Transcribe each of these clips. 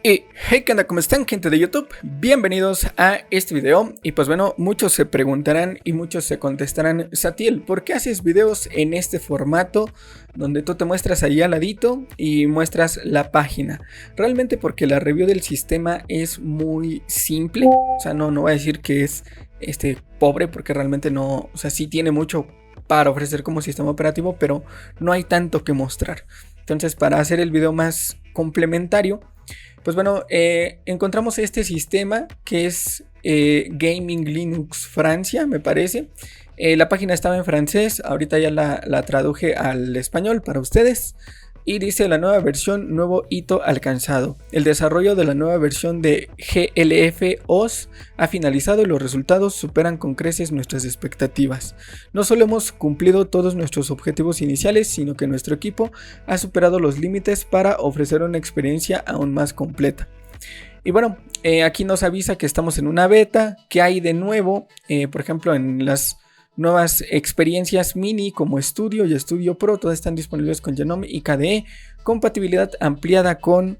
Y hey, ¿qué onda? ¿Cómo están, gente de YouTube? Bienvenidos a este video. Y pues bueno, muchos se preguntarán y muchos se contestarán: Satiel, ¿por qué haces videos en este formato donde tú te muestras ahí al ladito y muestras la página? Realmente porque la review del sistema es muy simple. O sea, no voy a decir que es pobre, porque realmente no. O sea, sí tiene mucho para ofrecer como sistema operativo, pero no hay tanto que mostrar. Entonces, para hacer el video más complementario, pues bueno, encontramos este sistema que es Gaming Linux Francia, me parece. La página estaba en francés, ahorita ya la traduje al español para ustedes. Y dice: la nueva versión, nuevo hito alcanzado. El desarrollo de la nueva versión de GLF-OS ha finalizado y los resultados superan con creces nuestras expectativas. No solo hemos cumplido todos nuestros objetivos iniciales, sino que nuestro equipo ha superado los límites para ofrecer una experiencia aún más completa. Y bueno, aquí nos avisa que estamos en una beta, que hay de nuevo, por ejemplo, en las nuevas experiencias mini como Studio y Studio Pro, todas están disponibles con Genome y KDE, compatibilidad ampliada con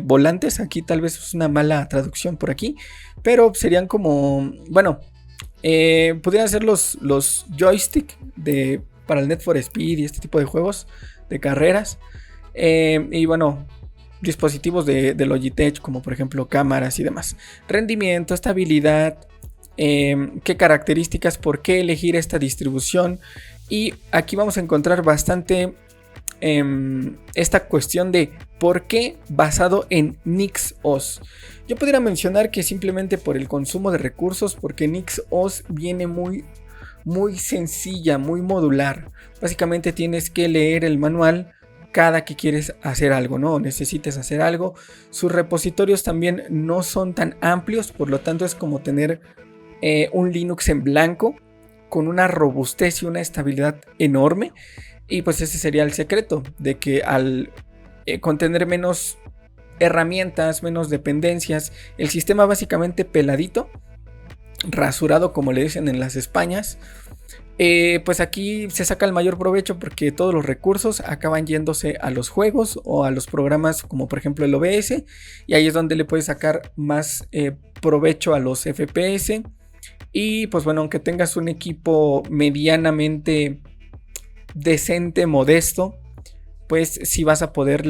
volantes. Aquí tal vez es una mala traducción por aquí, pero serían como, bueno, podrían ser los joystick para el Need for Speed y este tipo de juegos de carreras. Y bueno, dispositivos de Logitech, como por ejemplo cámaras y demás. Rendimiento, estabilidad, qué características, por qué elegir esta distribución. Y aquí vamos a encontrar bastante esta cuestión de por qué basado en NixOS. Yo podría mencionar que simplemente por el consumo de recursos, porque NixOS viene muy sencilla, muy modular. Básicamente tienes que leer el manual cada que quieres hacer algo, ¿no? Necesites hacer algo. Sus repositorios también no son tan amplios, por lo tanto es como tener un Linux en blanco con una robustez y una estabilidad enorme. Y pues ese sería el secreto, de que al contener menos herramientas, menos dependencias, el sistema básicamente peladito, rasurado como le dicen en las Españas, pues aquí se saca el mayor provecho, porque todos los recursos acaban yéndose a los juegos o a los programas como por ejemplo el OBS, y ahí es donde le puedes sacar más provecho a los FPS. Y pues bueno, aunque tengas un equipo medianamente decente, modesto, pues sí vas a poder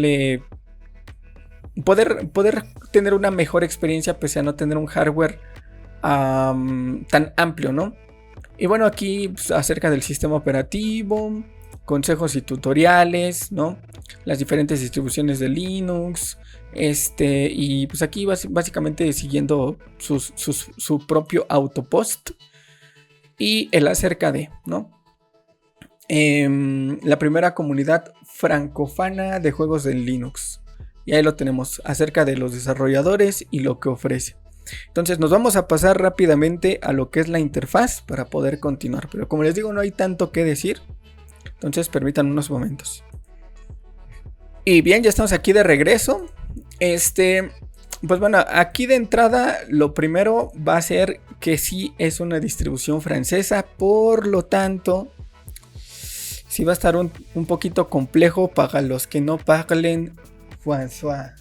tener una mejor experiencia pese a no tener un hardware tan amplio, ¿no? Y bueno, aquí pues, acerca del sistema operativo, consejos y tutoriales, ¿no? Las diferentes distribuciones de Linux, y pues aquí básicamente siguiendo su propio autopost. Y el acerca de, ¿no? La primera comunidad francófona de juegos de Linux. Y ahí lo tenemos, acerca de los desarrolladores y lo que ofrece. Entonces nos vamos a pasar rápidamente a lo que es la interfaz para poder continuar. Pero como les digo, no hay tanto que decir. Entonces permítanme unos momentos. Y bien, ya estamos aquí de regreso. Pues bueno, aquí de entrada lo primero va a ser que sí es una distribución francesa. Por lo tanto, sí va a estar un poquito complejo para los que no parlen François,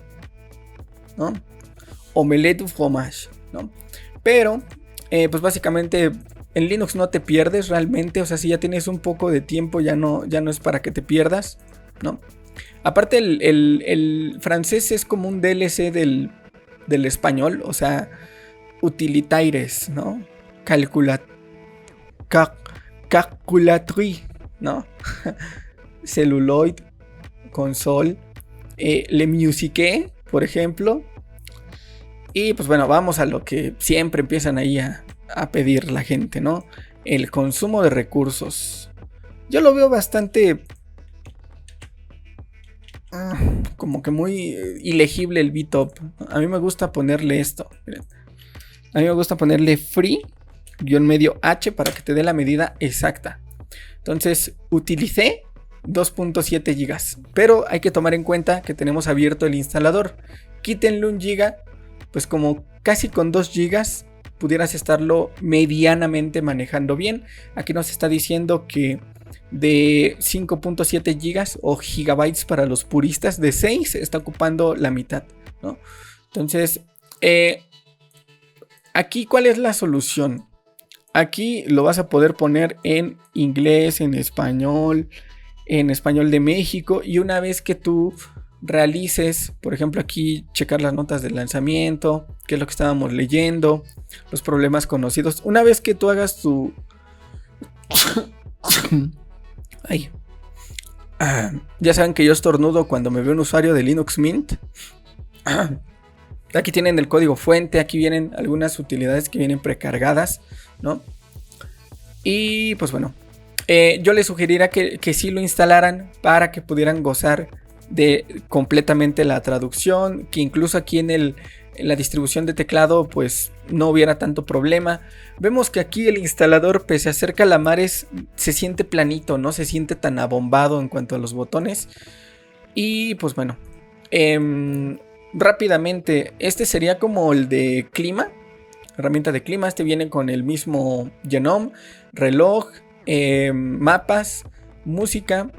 ¿no? Omelette du fromage, ¿no? Pero, pues básicamente en Linux no te pierdes realmente. O sea, si ya tienes un poco de tiempo, ya no es para que te pierdas, ¿no? Aparte el francés es como un DLC del español. O sea, utilitaires, ¿no? Calculatrice, ¿no? Celluloid, console, le musique, por ejemplo. Y pues bueno, vamos a lo que siempre empiezan ahí a pedir la gente, ¿no? El consumo de recursos. Yo lo veo bastante como que muy ilegible el VTOP. A mí me gusta ponerle esto. Miren. A mí me gusta ponerle free-h para que te dé la medida exacta. Entonces utilicé 2.7 GB. Pero hay que tomar en cuenta que tenemos abierto el instalador. Quítenle 1 GB. Pues como casi con 2 GB pudieras estarlo medianamente manejando bien. Aquí nos está diciendo que de 5.7 gigas o gigabytes para los puristas. De 6 está ocupando la mitad, ¿no? Entonces, aquí, ¿cuál es la solución? Aquí lo vas a poder poner en inglés, en español de México. Y una vez que tú realices, por ejemplo, aquí checar las notas de lanzamiento, qué es lo que estábamos leyendo, los problemas conocidos. Una vez que tú hagas tu... Ay. Ya saben que yo estornudo cuando me veo un usuario de Linux Mint. Aquí tienen el código fuente, aquí vienen algunas utilidades que vienen precargadas, ¿no? Y pues bueno, yo les sugeriría que sí lo instalaran para que pudieran gozar de completamente la traducción, que incluso aquí en la distribución de teclado pues no hubiera tanto problema. Vemos que aquí el instalador, pese a ser calamares, se siente planito, no se siente tan abombado en cuanto a los botones. Y pues bueno, rápidamente, este sería como el de clima, herramienta de clima. Este viene con el mismo Genome, reloj, mapas, música,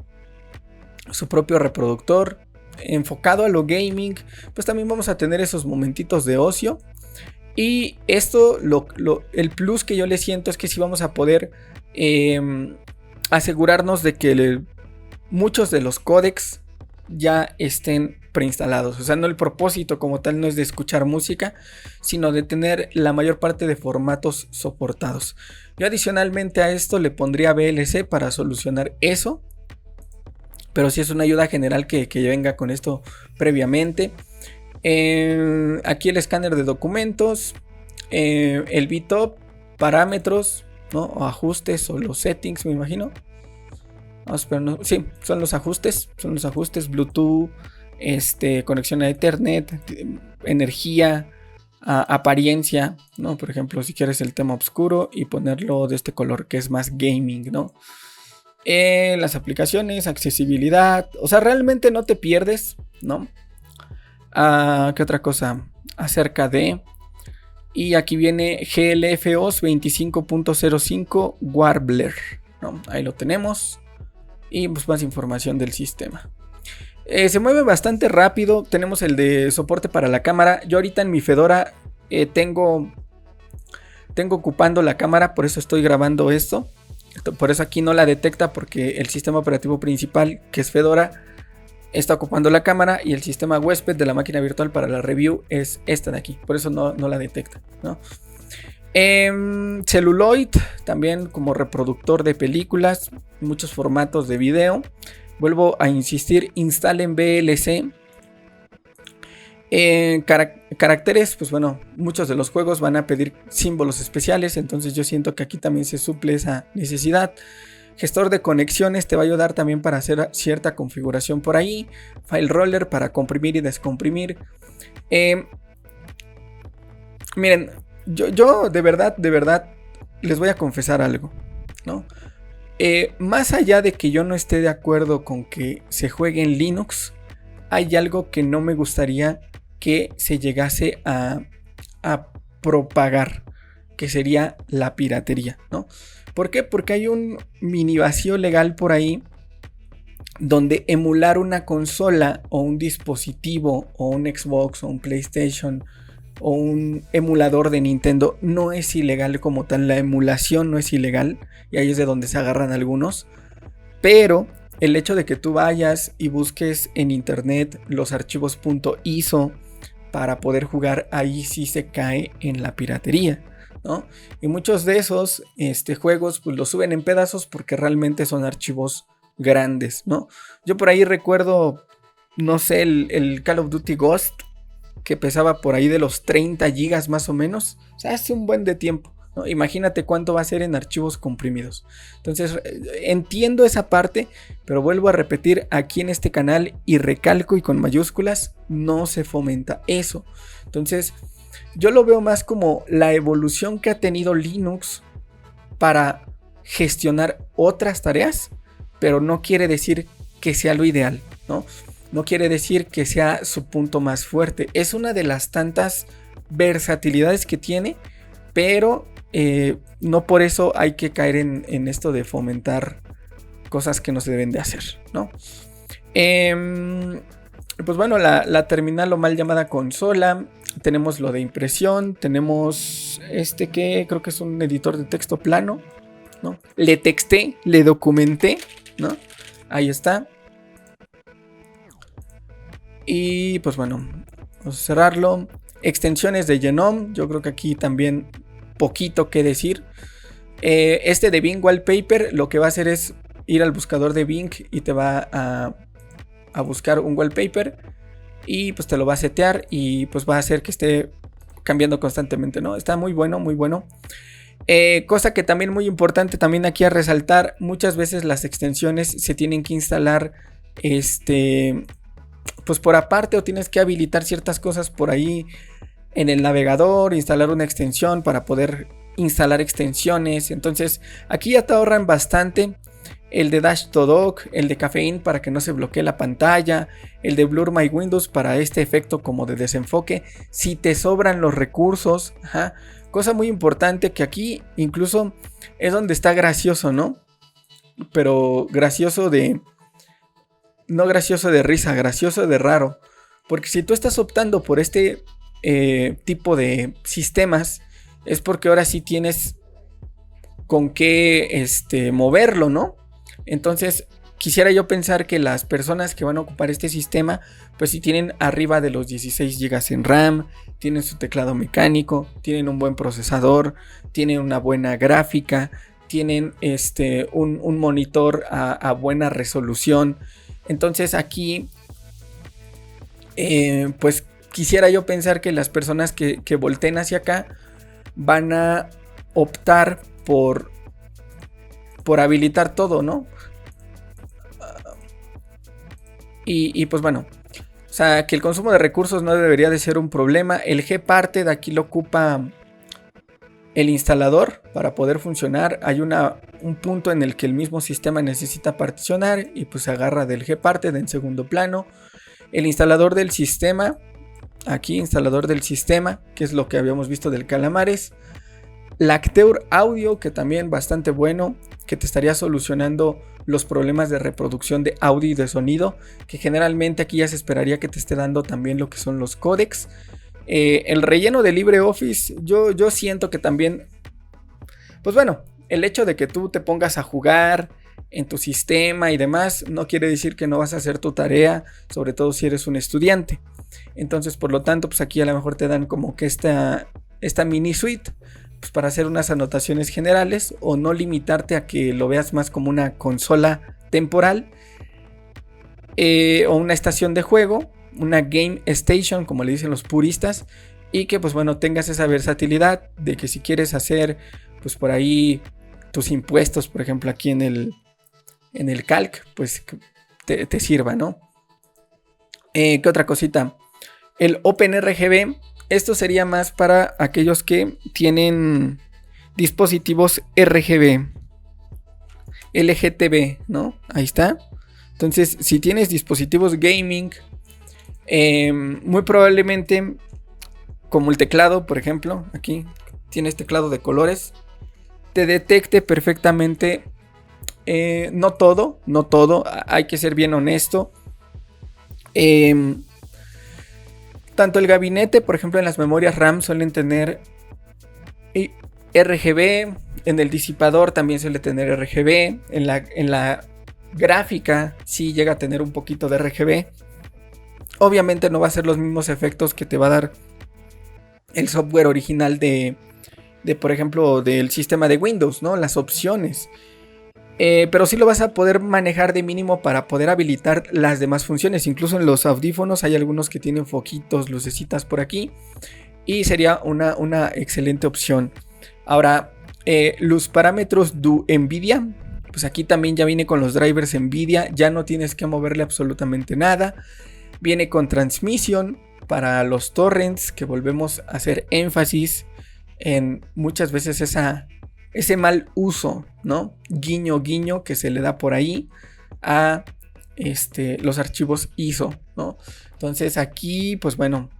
su propio reproductor. Enfocado a lo gaming, pues también vamos a tener esos momentitos de ocio. Y esto, el plus que yo le siento es que sí vamos a poder asegurarnos de que muchos de los códecs ya estén preinstalados. O sea, no, el propósito como tal no es de escuchar música, sino de tener la mayor parte de formatos soportados. Yo adicionalmente a esto le pondría VLC para solucionar eso, pero sí es una ayuda general que venga con esto previamente. Aquí el escáner de documentos, el BitTop, parámetros, ¿no? O ajustes o los settings, me imagino. Vamos a ver, no, sí, son los ajustes, Bluetooth, conexión a Ethernet, energía, apariencia, ¿no? Por ejemplo, si quieres el tema oscuro y ponerlo de este color que es más gaming, ¿no? Las aplicaciones, accesibilidad, o sea, realmente no te pierdes, ¿no? ¿Qué otra cosa? Acerca de... Y aquí viene GLFOS 25.05 Warbler, ¿no? Ahí lo tenemos. Y pues más información del sistema. Se mueve bastante rápido. Tenemos el de soporte para la cámara. Yo ahorita en mi Fedora tengo ocupando la cámara, por eso estoy grabando esto. Por eso aquí no la detecta, porque el sistema operativo principal, que es Fedora, está ocupando la cámara, y el sistema huésped de la máquina virtual para la review es esta de aquí. Por eso no la detecta, ¿no? Celluloid, también como reproductor de películas, muchos formatos de video. Vuelvo a insistir, instalen VLC. Caracteres, pues bueno, muchos de los juegos van a pedir símbolos especiales, entonces yo siento que aquí también se suple esa necesidad. Gestor de conexiones te va a ayudar también para hacer cierta configuración por ahí. File roller para comprimir y descomprimir. Miren, yo de verdad les voy a confesar algo, ¿no? Más allá de que yo no esté de acuerdo con que se juegue en Linux, hay algo que no me gustaría que se llegase a propagar, que sería la piratería, ¿no? ¿Por qué? Porque hay un mini vacío legal por ahí donde emular una consola o un dispositivo o un Xbox o un PlayStation o un emulador de Nintendo no es ilegal como tal. La emulación no es ilegal, y ahí es de donde se agarran algunos, pero el hecho de que tú vayas y busques en internet los archivos .iso para poder jugar, ahí sí se cae en la piratería, ¿no? Y muchos de esos juegos pues los suben en pedazos porque realmente son archivos grandes, ¿no? Yo por ahí recuerdo, no sé, el Call of Duty Ghost, que pesaba por ahí de los 30 gigas más o menos. O sea, hace un buen de tiempo, ¿no? Imagínate cuánto va a ser en archivos comprimidos. Entonces, entiendo esa parte, pero vuelvo a repetir aquí en este canal y recalco y con mayúsculas, no se fomenta eso. Entonces, yo lo veo más como la evolución que ha tenido Linux para gestionar otras tareas, pero no quiere decir que sea lo ideal, ¿no? No quiere decir que sea su punto más fuerte. Es una de las tantas versatilidades que tiene, pero no por eso hay que caer en esto de fomentar cosas que no se deben de hacer, ¿no? Pues bueno, la terminal o mal llamada consola. Tenemos lo de impresión. Tenemos que creo que es un editor de texto plano, ¿no? Le texté, le documenté, ¿no? Ahí está. Y pues bueno, vamos a cerrarlo. Extensiones de Genome. Yo creo que aquí también poquito que decir. De Bing Wallpaper lo que va a hacer es ir al buscador de Bing y te va a buscar un wallpaper y pues te lo va a setear y pues va a hacer que esté cambiando constantemente, ¿no? Está muy bueno, muy bueno. Cosa que también muy importante también aquí a resaltar, muchas veces las extensiones se tienen que instalar pues por aparte, o tienes que habilitar ciertas cosas por ahí en el navegador, instalar una extensión para poder instalar extensiones. Entonces aquí ya te ahorran bastante. El de Dash2Dock, el de Caffeine para que no se bloquee la pantalla, el de Blur My Windows para este efecto como de desenfoque, si te sobran los recursos. Ajá. Cosa muy importante que aquí incluso es donde está gracioso, ¿no? Pero gracioso de... no gracioso de risa, gracioso de raro. Porque si tú estás optando por este tipo de sistemas, es porque ahora sí tienes con qué moverlo, ¿no? Entonces quisiera yo pensar que las personas que van a ocupar este sistema, pues sí tienen arriba de los 16 GB en RAM, tienen su teclado mecánico, tienen un buen procesador, tienen una buena gráfica, tienen un monitor a buena resolución. Entonces aquí pues quisiera yo pensar que las personas que volteen hacia acá van a optar por habilitar todo, ¿no? Y pues bueno, o sea, que el consumo de recursos no debería de ser un problema. El Gparted de aquí lo ocupa el instalador para poder funcionar. Hay un punto en el que el mismo sistema necesita particionar y pues se agarra del Gparted en segundo plano. El instalador del sistema, aquí instalador del sistema, que es lo que habíamos visto del Calamares. Lacteur Audio, que también bastante bueno, que te estaría solucionando los problemas de reproducción de audio y de sonido, que generalmente aquí ya se esperaría que te esté dando también lo que son los códecs. El relleno de LibreOffice, yo siento que también, pues bueno, el hecho de que tú te pongas a jugar en tu sistema y demás, no quiere decir que no vas a hacer tu tarea, sobre todo si eres un estudiante. Entonces, por lo tanto, pues aquí a lo mejor te dan como que esta mini suite, pues para hacer unas anotaciones generales o no limitarte a que lo veas más como una consola temporal o una estación de juego, una game station como le dicen los puristas, y que pues bueno tengas esa versatilidad de que si quieres hacer pues por ahí tus impuestos, por ejemplo aquí en el calc, pues te sirva, ¿no? ¿Qué otra cosita? El OpenRGB. Esto sería más para aquellos que tienen dispositivos RGB, LGTB, ¿no? Ahí está. Entonces, si tienes dispositivos gaming, muy probablemente, como el teclado, por ejemplo, aquí tienes teclado de colores, te detecte perfectamente. No todo, hay que ser bien honesto. Tanto el gabinete, por ejemplo, en las memorias RAM suelen tener RGB, en el disipador también suele tener RGB, en la gráfica sí llega a tener un poquito de RGB. Obviamente no va a ser los mismos efectos que te va a dar el software original de por ejemplo, del sistema de Windows, ¿no? Las opciones. Pero sí lo vas a poder manejar de mínimo para poder habilitar las demás funciones. Incluso en los audífonos hay algunos que tienen foquitos, lucecitas por aquí. Y sería una excelente opción. Ahora, los parámetros de NVIDIA. Pues aquí también ya viene con los drivers NVIDIA. Ya no tienes que moverle absolutamente nada. Viene con transmisión para los torrents. Que volvemos a hacer énfasis en muchas veces ese mal uso, ¿no? Guiño, guiño que se le da por ahí a los archivos ISO, ¿no? Entonces aquí, pues bueno,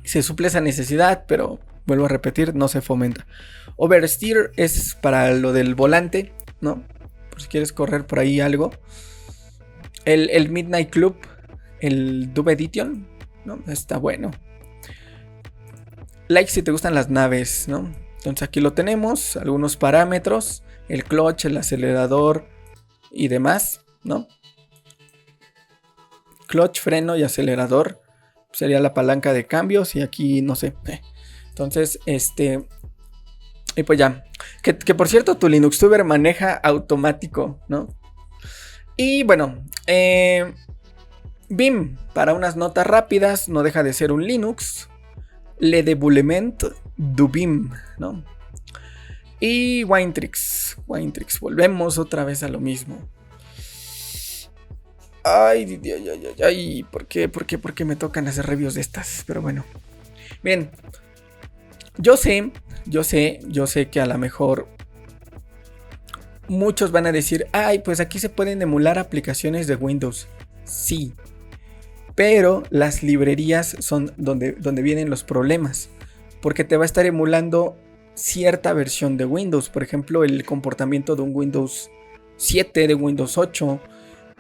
se suple esa necesidad, pero vuelvo a repetir, no se fomenta. Oversteer es para lo del volante, ¿no? por si quieres correr por ahí algo. El Midnight Club, el Dub Edition, ¿no? Está bueno. Like si te gustan las naves, ¿no? Entonces aquí lo tenemos, algunos parámetros, el clutch, el acelerador y demás, ¿no? Clutch, freno y acelerador sería la palanca de cambios y aquí no sé. Entonces, y pues ya. Que por cierto, tu LinuxTuber maneja automático, ¿no? Y bueno, Vim, para unas notas rápidas, no deja de ser un Linux. Le Deboulement du Vim, ¿no? Y Winetricks, volvemos otra vez a lo mismo. Ay, ¿por qué me tocan hacer reviews de estas? Pero bueno. Bien, yo sé que a lo mejor muchos van a decir, ay, pues aquí se pueden emular aplicaciones de Windows. Sí, pero las librerías son donde vienen los problemas, porque te va a estar emulando cierta versión de Windows, por ejemplo, el comportamiento de un Windows 7, de Windows 8,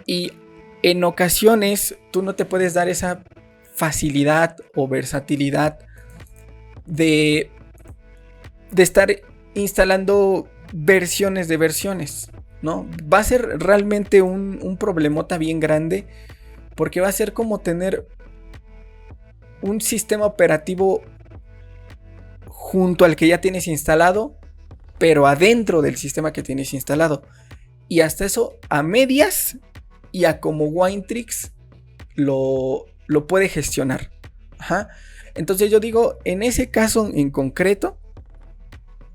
y en ocasiones tú no te puedes dar esa facilidad o versatilidad de estar instalando versiones de versiones, ¿no? Va a ser realmente un problemota bien grande, porque va a ser como tener un sistema operativo junto al que ya tienes instalado, pero adentro del sistema que tienes instalado. Y hasta eso a medias y a como Winetricks lo puede gestionar. Ajá. Entonces yo digo, en ese caso en concreto,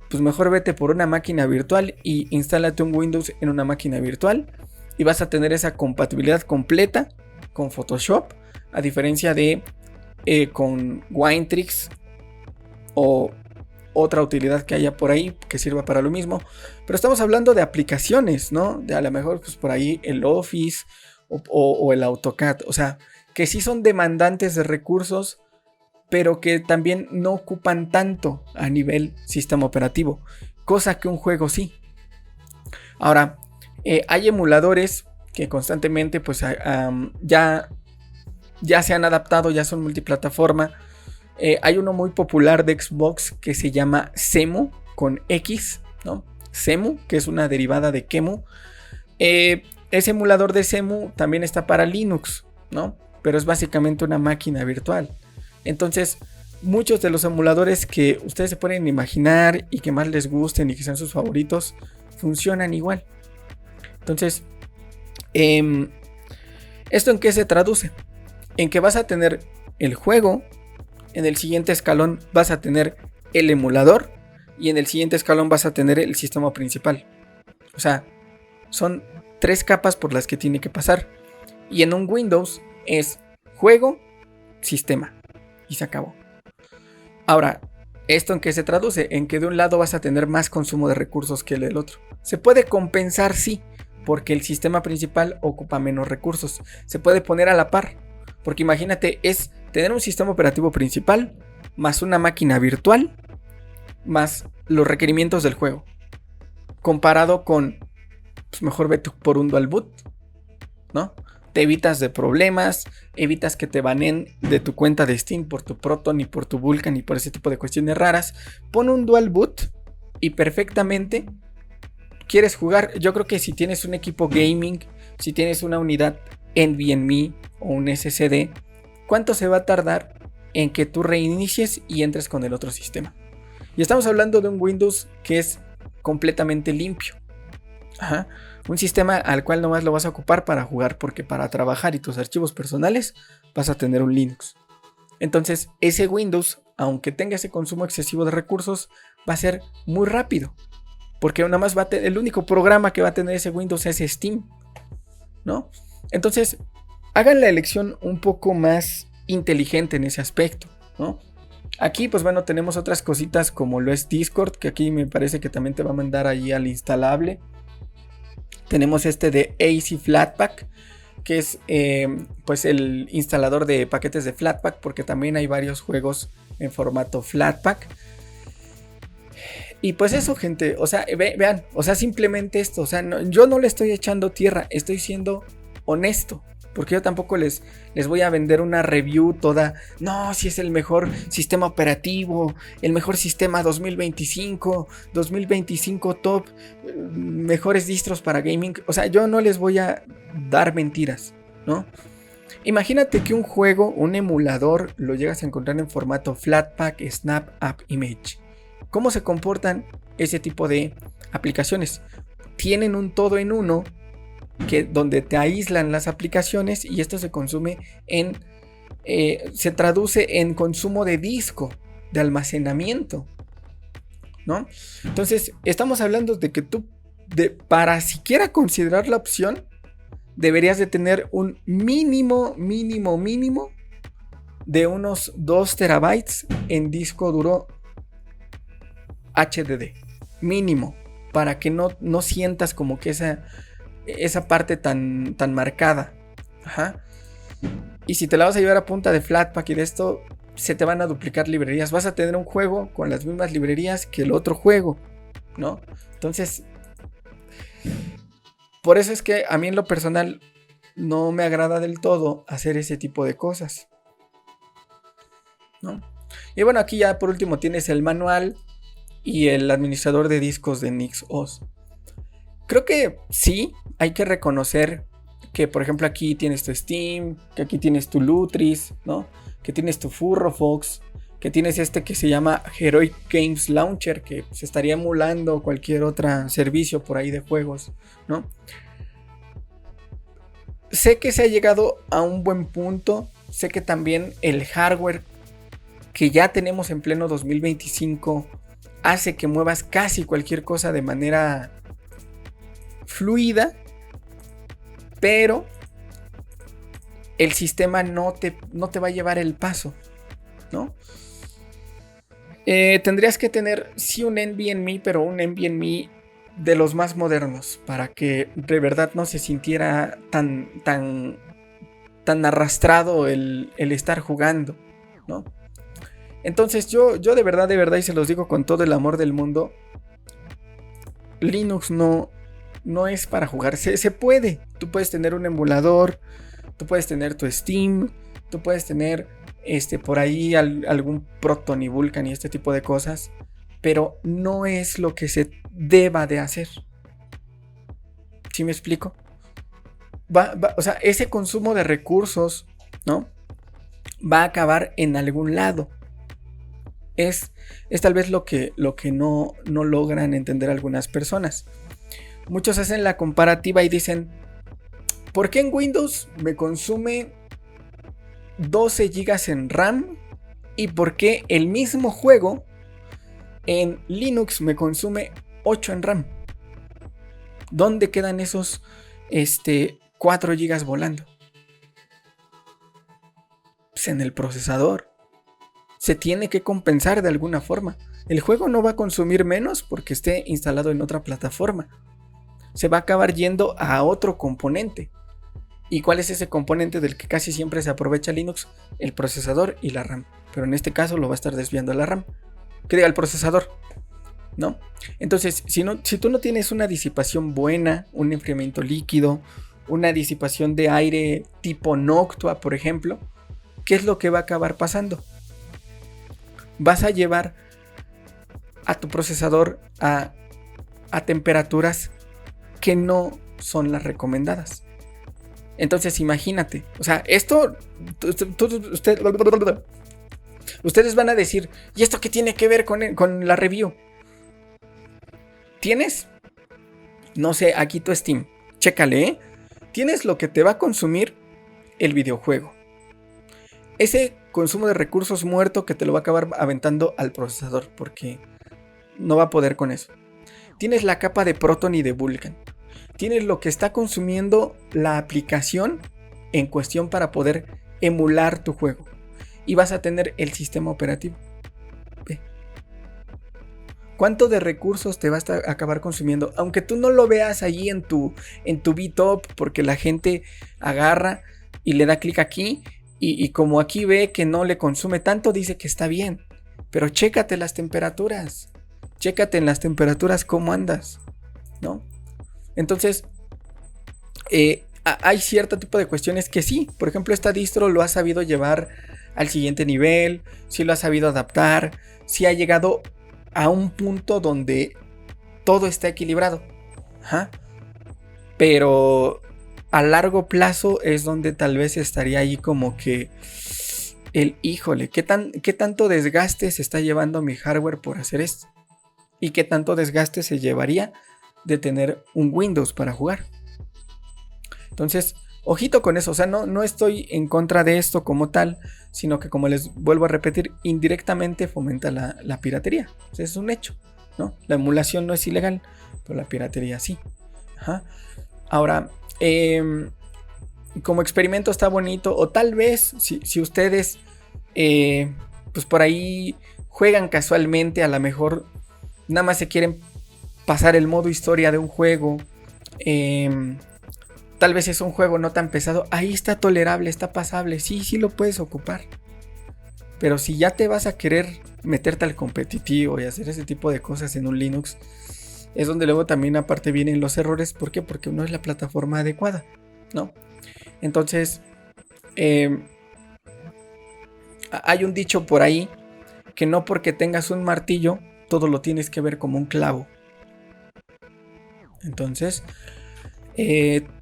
pues mejor vete por una máquina virtual y instálate un Windows en una máquina virtual y vas a tener esa compatibilidad completa con Photoshop, a diferencia de con Winetricks o otra utilidad que haya por ahí que sirva para lo mismo. Pero estamos hablando de aplicaciones, ¿no? De a lo mejor pues por ahí el Office o el AutoCAD. O sea, que sí son demandantes de recursos, pero que también no ocupan tanto a nivel sistema operativo, cosa que un juego sí. Ahora, hay emuladores que constantemente pues ya se han adaptado, ya son multiplataforma. Hay uno muy popular de Xbox que se llama Cemu con X, ¿no? Cemu, que es una derivada de Qemu. Ese emulador de Cemu también está para Linux, ¿no? Pero es básicamente una máquina virtual. Entonces, muchos de los emuladores que ustedes se pueden imaginar y que más les gusten y que sean sus favoritos, funcionan igual. Entonces, ¿esto en qué se traduce? En que vas a tener el juego, en el siguiente escalón vas a tener el emulador y en el siguiente escalón vas a tener el sistema principal. O sea, son 3 capas por las que tiene que pasar. Y en un Windows es juego, sistema. Y se acabó. Ahora, ¿esto en qué se traduce? En que de un lado vas a tener más consumo de recursos que el del otro. Se puede compensar, sí, porque el sistema principal ocupa menos recursos. Se puede poner a la par, porque imagínate, es tener un sistema operativo principal, más una máquina virtual, más los requerimientos del juego. Comparado con, pues mejor vete por un dual boot, ¿no? Te evitas de problemas, evitas que te baneen de tu cuenta de Steam por tu Proton y por tu Vulkan y por ese tipo de cuestiones raras. Pon un dual boot y perfectamente quieres jugar. Yo creo que si tienes un equipo gaming, si tienes una unidad NVMe o un SSD, ¿cuánto se va a tardar en que tú reinicies y entres con el otro sistema? Y estamos hablando de un Windows que es completamente limpio. Ajá. Un sistema al cual nomás lo vas a ocupar para jugar, porque para trabajar y tus archivos personales vas a tener un Linux. Entonces ese Windows, aunque tenga ese consumo excesivo de recursos, va a ser muy rápido, porque nada más el único programa que va a tener ese Windows es Steam, ¿no? Entonces hagan la elección un poco más inteligente en ese aspecto, ¿no? Aquí pues bueno, tenemos otras cositas como lo es Discord, que aquí me parece que también te va a mandar allí al instalable. Tenemos este de AC Flatpak, que es pues el instalador de paquetes de Flatpak, porque también hay varios juegos en formato Flatpak. Y pues eso, gente, o sea, vean, o sea, simplemente esto, o sea, yo no le estoy echando tierra, estoy siendo honesto. Porque yo tampoco les voy a vender una review toda, no, si es el mejor sistema operativo, el mejor sistema 2025 top, mejores distros para gaming. O sea, yo no les voy a dar mentiras, ¿no? Imagínate que un juego, un emulador, lo llegas a encontrar en formato Flatpak, Snap App Image. ¿Cómo se comportan ese tipo de aplicaciones? Tienen un todo en uno, donde te aíslan las aplicaciones y esto se consume se traduce en consumo de disco, de almacenamiento, ¿no? Entonces, estamos hablando de que tú, para siquiera considerar la opción, deberías de tener un mínimo de unos 2 terabytes en disco duro HDD, mínimo, para que no sientas como que esa parte tan marcada. Ajá. Y si te la vas a llevar a punta de Flatpak y de esto, se te van a duplicar librerías. Vas a tener un juego con las mismas librerías que el otro juego, ¿no? Entonces, por eso es que a mí en lo personal no me agrada del todo hacer ese tipo de cosas, ¿no? Y bueno, aquí ya por último tienes el manual y el administrador de discos de NixOS. Creo que sí, hay que reconocer que, por ejemplo, aquí tienes tu Steam, que aquí tienes tu Lutris, ¿no? Que tienes tu Furrofox, que tienes este que se llama Heroic Games Launcher, que se estaría emulando cualquier otro servicio por ahí de juegos, ¿no? Sé que se ha llegado a un buen punto, sé que también el hardware que ya tenemos en pleno 2025 hace que muevas casi cualquier cosa de manera fluida, pero el sistema no te va a llevar el paso, ¿no? Tendrías que tener sí un NVMe, pero un NVMe de los más modernos, para que de verdad no se sintiera tan arrastrado el estar jugando, ¿no? Entonces yo de verdad, y se los digo con todo el amor del mundo, Linux no es para jugar. Se puede. Tú puedes tener un emulador, tú puedes tener tu Steam, tú puedes tener por ahí algún Proton y Vulkan y este tipo de cosas, pero no es lo que se deba de hacer. ¿Sí me explico? O sea, ese consumo de recursos, ¿no? Va a acabar en algún lado. Es tal vez lo que no logran entender algunas personas. Muchos hacen la comparativa y dicen, ¿por qué en Windows me consume 12 GB en RAM? ¿Y por qué el mismo juego en Linux me consume 8 en RAM? ¿Dónde quedan esos 4 GB volando? Pues en el procesador. Se tiene que compensar de alguna forma. El juego no va a consumir menos porque esté instalado en otra plataforma. Se va a acabar yendo a otro componente. ¿Y cuál es ese componente del que casi siempre se aprovecha Linux? El procesador y la RAM. Pero en este caso lo va a estar desviando a la RAM. Que diga el procesador, ¿no? Entonces, si tú no tienes una disipación buena, un enfriamiento líquido, una disipación de aire tipo Noctua, por ejemplo, ¿qué es lo que va a acabar pasando? Vas a llevar a tu procesador a temperaturas que no son las recomendadas. Entonces imagínate, o sea, esto ustedes van a decir, ¿y esto qué tiene que ver con la review? ¿Tienes? No sé, aquí tu Steam, chécale, ¿eh? Tienes lo que te va a consumir el videojuego. Ese consumo de recursos muerto que te lo va a acabar aventando al procesador, porque no va a poder con eso. Tienes la capa de Proton y de Vulkan. Tienes lo que está consumiendo la aplicación en cuestión para poder emular tu juego. Y vas a tener el sistema operativo. Ve. ¿Cuánto de recursos te vas a acabar consumiendo? Aunque tú no lo veas ahí en tu BTOP, porque la gente agarra y le da clic aquí. Y como aquí ve que no le consume tanto, dice que está bien. Pero chécate las temperaturas. Chécate en las temperaturas cómo andas, ¿no? Entonces, hay cierto tipo de cuestiones que sí, por ejemplo, esta distro lo ha sabido llevar al siguiente nivel, sí lo ha sabido adaptar, sí ha llegado a un punto donde todo está equilibrado. Ajá. Pero a largo plazo es donde tal vez estaría ahí como que híjole, ¿qué tanto desgaste se está llevando mi hardware por hacer esto? ¿Y qué tanto desgaste se llevaría de tener un Windows para jugar? Entonces, ojito con eso, o sea, no estoy en contra de esto como tal, sino que, como les vuelvo a repetir, indirectamente fomenta la piratería. O sea, es un hecho, ¿no? La emulación no es ilegal, pero la piratería sí. Ajá. Ahora, como experimento está bonito, o tal vez si ustedes pues por ahí juegan casualmente, a lo mejor nada más se quieren pasar el modo historia de un juego, tal vez es un juego no tan pesado, ahí está tolerable, está pasable, sí lo puedes ocupar. Pero si ya te vas a querer meterte al competitivo y hacer ese tipo de cosas en un Linux, es donde luego también aparte vienen los errores. ¿Por qué? Porque no es la plataforma adecuada, ¿no? Entonces, hay un dicho por ahí que no porque tengas un martillo todo lo tienes que ver como un clavo. Entonces,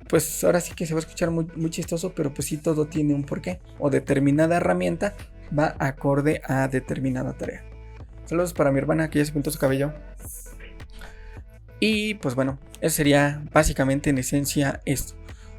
pues ahora sí que se va a escuchar muy chistoso, pero pues sí, todo tiene un porqué, o determinada herramienta va acorde a determinada tarea. Saludos para mi hermana que ya se pintó su cabello. Y pues bueno, eso sería básicamente en esencia esto.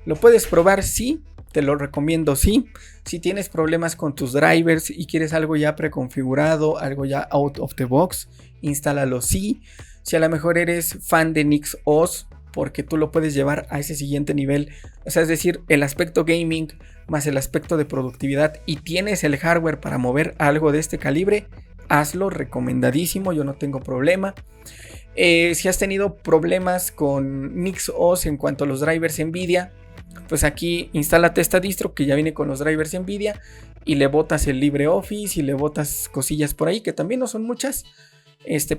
¿Lo puedes probar? Sí, te lo recomiendo, sí. Si tienes problemas con tus drivers y quieres algo ya preconfigurado, algo ya out of the box, instálalo, sí. Si a lo mejor eres fan de NixOS, porque tú lo puedes llevar a ese siguiente nivel, o sea, es decir, el aspecto gaming más el aspecto de productividad, y tienes el hardware para mover algo de este calibre, hazlo, recomendadísimo, yo no tengo problema. Si has tenido problemas con NixOS en cuanto a los drivers NVIDIA, pues aquí instálate esta distro que ya viene con los drivers NVIDIA y le botas el LibreOffice y le botas cosillas por ahí que también no son muchas,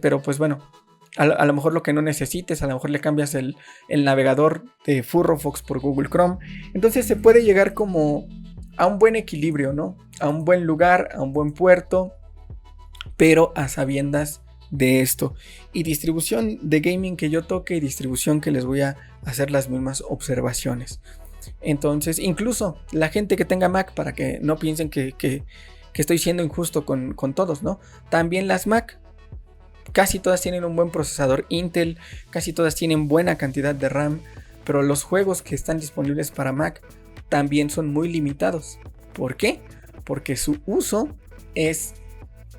pero pues bueno, a lo mejor lo que no necesites, a lo mejor le cambias el navegador de Firefox por Google Chrome. Entonces se puede llegar como a un buen equilibrio, ¿no? A un buen lugar, a un buen puerto, pero a sabiendas de esto. Y distribución de gaming que yo toque y distribución que les voy a hacer las mismas observaciones. Entonces, incluso la gente que tenga Mac, para que no piensen que estoy siendo injusto con todos, ¿no? También las Mac, casi todas tienen un buen procesador Intel, casi todas tienen buena cantidad de RAM, pero los juegos que están disponibles para Mac también son muy limitados. ¿Por qué? Porque su uso es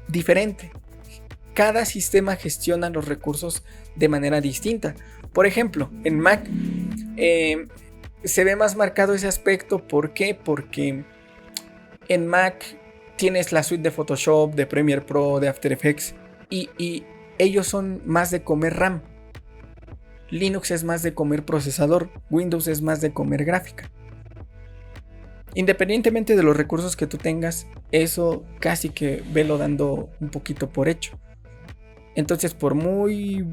diferente. Cada sistema gestiona los recursos de manera distinta. Por ejemplo, en Mac se ve más marcado ese aspecto. ¿Por qué? Porque en Mac tienes la suite de Photoshop, de Premiere Pro, de After Effects, y ellos son más de comer RAM. Linux es más de comer procesador, Windows es más de comer gráfica. Independientemente de los recursos que tú tengas, eso casi que velo dando un poquito por hecho. Entonces, por muy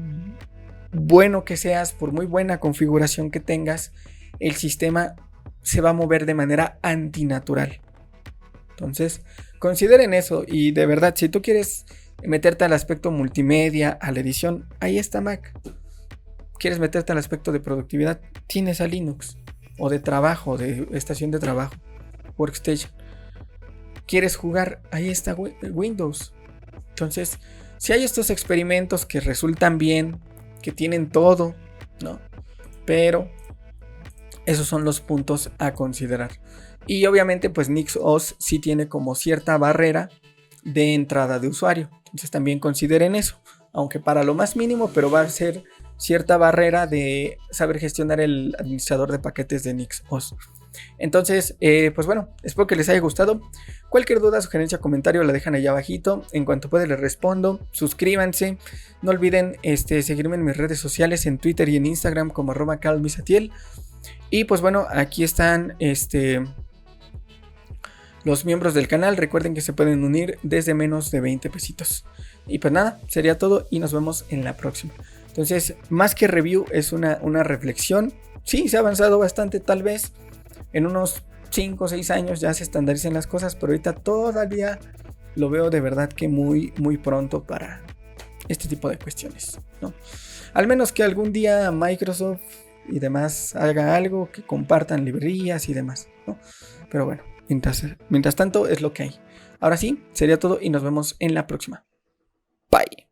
bueno que seas, por muy buena configuración que tengas, el sistema se va a mover de manera antinatural. Entonces, consideren eso. Y de verdad, si tú quieres meterte al aspecto multimedia, a la edición, ahí está Mac. ¿Quieres meterte al aspecto de productividad? Tienes a Linux. O de trabajo, de estación de trabajo, Workstation. ¿Quieres jugar? Ahí está Windows. Entonces, si hay estos experimentos que resultan bien, que tienen todo, ¿no? Pero esos son los puntos a considerar. Y obviamente pues NixOS sí tiene como cierta barrera de entrada de usuario. Entonces también consideren eso. Aunque para lo más mínimo, pero va a ser cierta barrera de saber gestionar el administrador de paquetes de NixOS. Entonces, pues bueno, espero que les haya gustado. Cualquier duda, sugerencia, comentario la dejan allá abajito. En cuanto pueda les respondo. Suscríbanse. No olviden seguirme en mis redes sociales, en Twitter y en Instagram como @carlmisatiel. Y pues bueno, aquí están Los miembros del canal recuerden que se pueden unir desde menos de 20 pesitos. Y pues nada, sería todo y nos vemos en la próxima. Entonces, más que review, es una reflexión. Sí, se ha avanzado bastante, tal vez en unos 5 o 6 años ya se estandaricen las cosas, pero ahorita todavía lo veo de verdad que muy pronto para este tipo de cuestiones, ¿no? Al menos que algún día Microsoft y demás haga algo, que compartan librerías y demás, ¿no? Pero bueno, mientras tanto es lo que hay. Ahora sí, sería todo y nos vemos en la próxima. Bye.